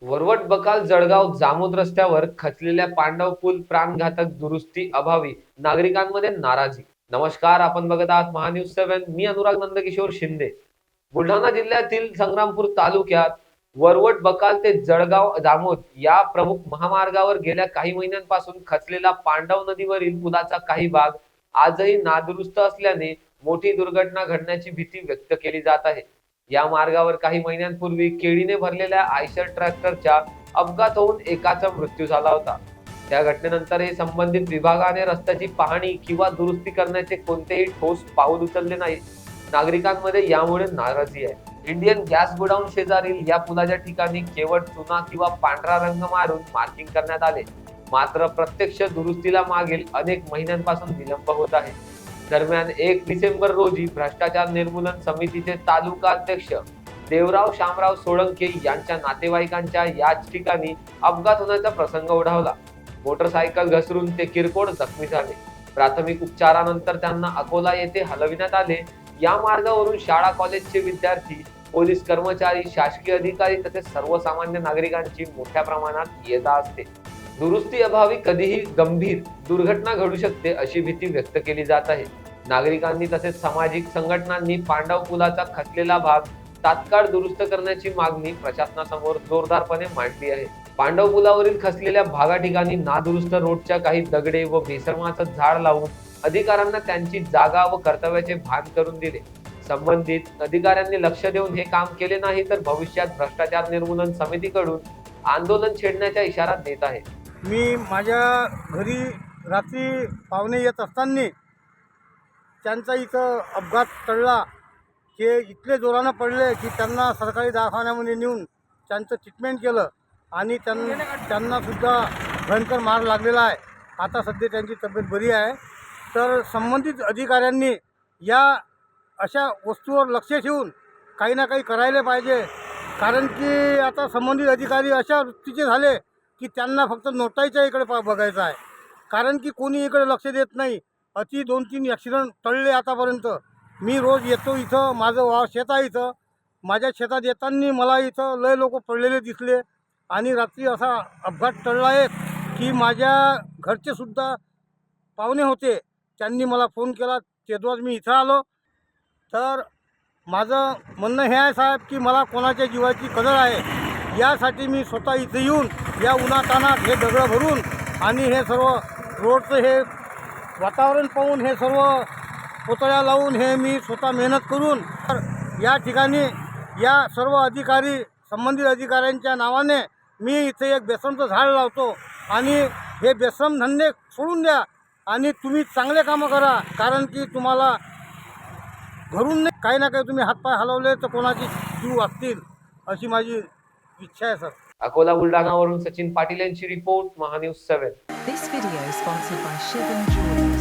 वरवट बकाल जळगाव जामोद रस्त्यावर खचलेल्या पांडव पूल प्राणघातक दुरुस्ती अभावी नागरिकांमध्ये नाराजी. नमस्कार, आपण बघत आहात महान्यूज 7. मी अनुराग नंदकिशोर शिंदे. बुलढाणा जिल्ह्यातील संग्रामपूर तालुक्यात वरवट बकाल ते जळगाव जामोद या प्रमुख महामार्गावर गेल्या काही महिन्यांपासून खचलेला पांडव नदीवरील पुलाचा काही भाग आजही नादुरुस्त असल्याने मोठी दुर्घटना घडण्याची भीती व्यक्त केली जात आहे. या मार्गावर काही महिन्यांपूर्वी केळीने भरलेल्या आयशर ट्रॅक्टरच्या अपघात होऊन एकाचा मृत्यू झाला होता. त्या घटनेनंतरही संबंधित विभागाने रस्त्याची पाहणी किंवा दुरुस्ती करण्याचे कोणतेही ठोस पाऊल उचलले नाही. नागरिकांमध्ये यामुळे नाराजी आहे. इंडियन गॅस गोडाऊन शेजारील या पुलाच्या ठिकाणी केवळ चुना किंवा पांढरा रंग मारून मार्किंग करण्यात आले. मात्र प्रत्यक्ष दुरुस्तीला मागील अनेक महिन्यांपासून विलंब होत आहे. दरम्यान 1 डिसेंबर रोजी भ्रष्टाचार निर्मूलन समितीचे तालुका अध्यक्ष देवराव शामराव सोळंके यांच्या नातेवाईकांच्या याच ठिकाणी अपघात होण्याचा प्रसंग ओढावला. मोटरसायकल घसरून ते किरकोळ जखमी झाले. प्राथमिक उपचारानंतर त्यांना अकोला येथे हलविण्यात आले. या मार्गावरून शाळा कॉलेजचे विद्यार्थी, पोलीस कर्मचारी, शासकीय अधिकारी तसेच सर्वसामान्य नागरिकांची मोठ्या प्रमाणात ये-जा असते. दुरुस्ती अभावी कधीही गंभीर दुर्घटना घडू शकते अशी भीती व्यक्त केली जात आहे. नागरिकांनी तसेच सामाजिक संघटनांनी पांडव पुलाचा खचलेला भाग तात्काळ दुरुस्त करण्याची मागणी प्रशासनासमोर जोरदारपणे मांडली आहे. पांडव पुलावरील खचलेल्या भागा ठिकाणी नादुरुस्त रोडच्या काही दगडे व बेशर्माचं झाड लावून अधिकाऱ्यांना त्यांची जागा व कर्तव्याचे भान करून दिले. संबंधित अधिकाऱ्यांनी लक्ष देऊन हे काम केले नाही तर भविष्यात भ्रष्टाचार निर्मूलन समितीकडून आंदोलन छेडण्याचा इशारा देत आहे. मी माझ्या घरी रात्री पाहुणे येत असताना त्यांचा इथं अपघात टळला. ते इतके जोरानं पडले की त्यांना सरकारी दवाखान्यामध्ये नेऊन त्यांचं ट्रीटमेंट केलं आणि त्यांनासुद्धा भयंकर मार लागलेला आहे. आता सध्या त्यांची तब्येत बरी आहे. तर संबंधित अधिकाऱ्यांनी या अशा वस्तूवर लक्ष ठेवून काही ना काही करायला पाहिजे. कारण की आता संबंधित अधिकारी अशा वृत्तीचे झाले की त्यांना फक्त नोटाईच्या इकडे बघायचं आहे. कारण की कोणी इकडे लक्ष देत नाही. 2-3 ॲक्सिडेंट टळले आतापर्यंत. मी रोज येतो इथं, माझं शेत आहे इथं. माझ्या शेतात येताना मला इथं लय लोक पडलेले दिसले आणि रात्री असा अपघात टळला आहे की माझ्या घरचेसुद्धा पाहुणे होते, त्यांनी मला फोन केला. तेव्हाच मी इथं आलो. तर माझं म्हणणं हे आहे साहेब की मला कोणाच्या जीवाची कदर आहे. यासाठी मी स्वतः इथे येऊन या उन्हातानात हे दगडं भरून आणि हे सर्व रोडचं हे वातावरण पाहून हे सर्व पुतळ्या लावून हे मी स्वतः मेहनत करून तर या ठिकाणी या सर्व अधिकारी संबंधित अधिकाऱ्यांच्या नावाने मी इथे एक बेसमचं झाड लावतो आणि हे बेसम धंदे सोडून द्या आणि तुम्ही चांगले कामं करा. कारण की तुम्हाला घरून नाही काही ना काही तुम्ही हातपाय हलवले तर कोणाची जीव वाचतील अशी माझी इच्छा आहे सर. अकोला बुलढाणावरून सचिन पाटील यांची report, Mahanews 7. This video is sponsored by Shivan Jewelry.